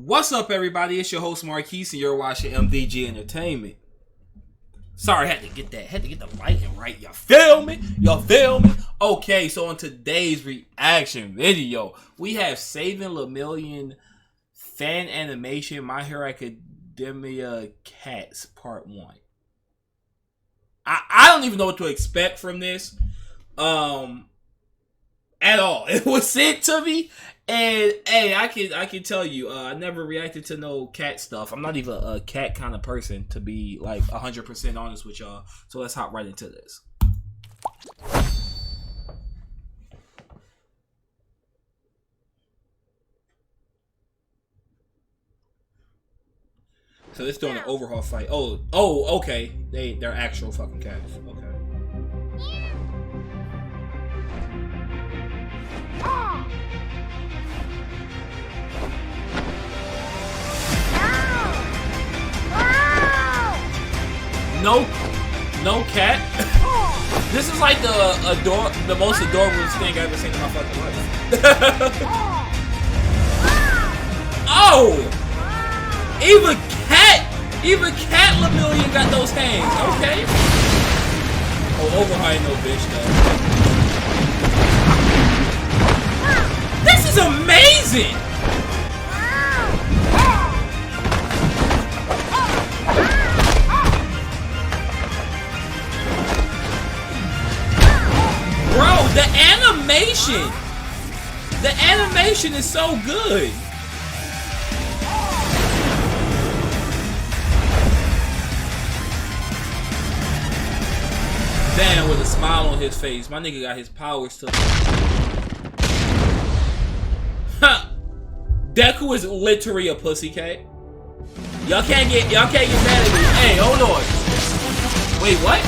What's up, everybody? It's your host Marquise, and you're watching MDG Entertainment. Sorry, had to get the lighting right. You feel me? Okay, so on today's reaction video, we have Saving Lemillion fan animation My Hero Academia Cats Part 1. I don't even know what to expect from this. At all. It was sent to me, and hey, I can tell you, I never reacted to no cat stuff. I'm not even a cat kind of person, to be like 100% honest with y'all. So let's hop right into this. So they're doing an overhaul fight. Oh, okay. They're actual fucking cats. Okay. No cat. This is like the most adorable thing I've ever seen in my fucking life. Oh! Even cat Lemillion got those hands. Okay. Oh, overhaul ain't no bitch though. This is amazing. Bro, the animation is so good. Damn, with a smile on his face. My nigga got his powers to... Deku is literally a pussycat. Y'all can't get mad at me. Hey, hold on. Wait, what?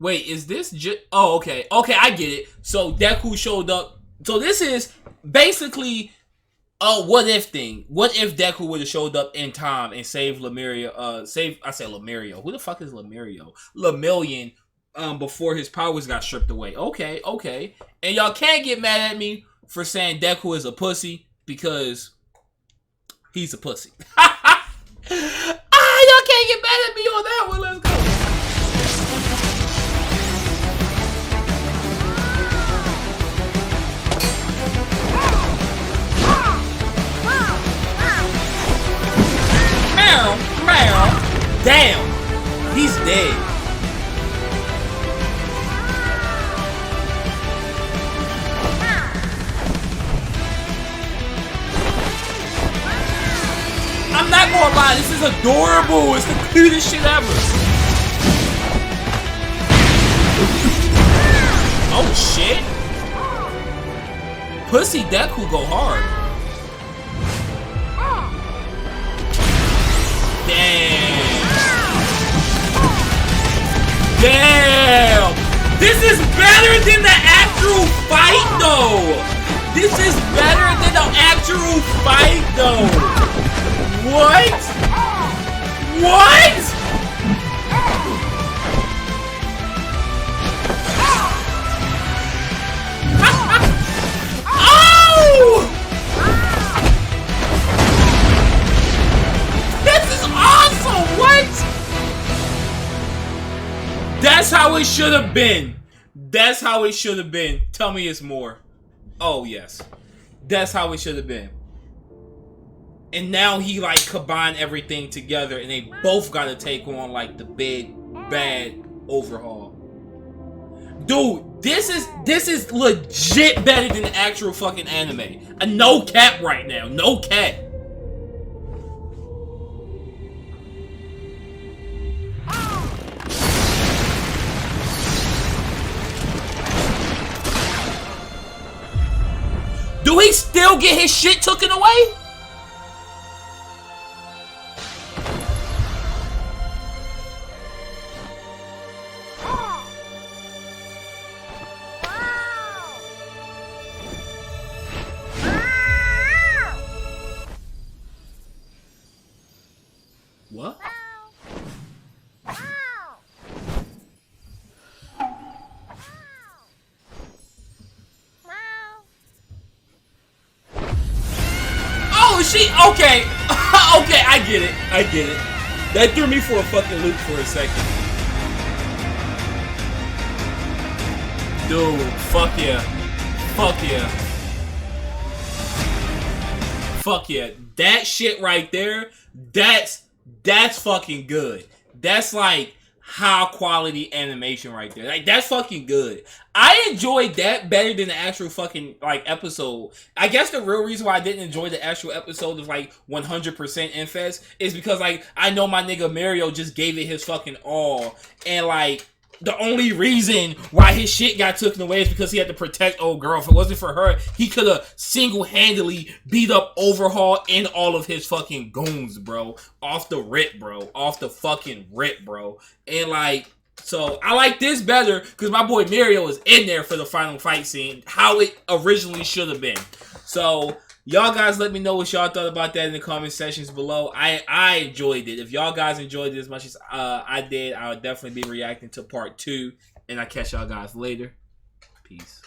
Wait, is this just... Oh, okay. Okay, I get it. So, Deku showed up. So, this is basically a what-if thing. What if Deku would have showed up in time and saved Lemillion... I said Lemillion. Who the fuck is Lemillion? Lemillion, before his powers got stripped away. Okay. And y'all can't get mad at me for saying Deku is a pussy, because he's a pussy. Y'all can't get mad at me on that one. Let's go. Damn, he's dead. I'm not gonna lie, this is adorable. It's the cutest shit ever. Oh shit. Pussy Deku go hard. Damn! This is better than the actual fight, though! This is better than the actual fight, though! What? What? Oh! This is awesome! What? That's how it should have been. That's how it should have been. Tell me it's more. Oh, yes. That's how it should have been. And now he, like, combined everything together, and they both got to take on, like, the big, bad overhaul. Dude, this is legit better than the actual fucking anime. No cap right now. No cap. Do he still get his shit taken away? What? she? Okay. Okay, I get it. I get it. That threw me for a fucking loop for a second. Dude, fuck yeah. Fuck yeah. Fuck yeah. That shit right there, that's fucking good. That's like high quality animation right there. Like, that's fucking good. I enjoyed that better than the actual fucking like episode. I guess the real reason why I didn't enjoy the actual episode of like 100% Infest is because like I know my nigga Mario just gave it his fucking all, and like the only reason why his shit got taken away is because he had to protect old girl. If it wasn't for her, he could have single-handedly beat up Overhaul and all of his fucking goons, bro. Off the rip, bro. Off the fucking rip, bro. And like, so I like this better because my boy Mario is in there for the final fight scene, how it originally should have been. So y'all guys let me know what y'all thought about that in the comment sections below. I enjoyed it. If y'all guys enjoyed it as much as I did, I would definitely be reacting to part 2. And I'll catch y'all guys later. Peace.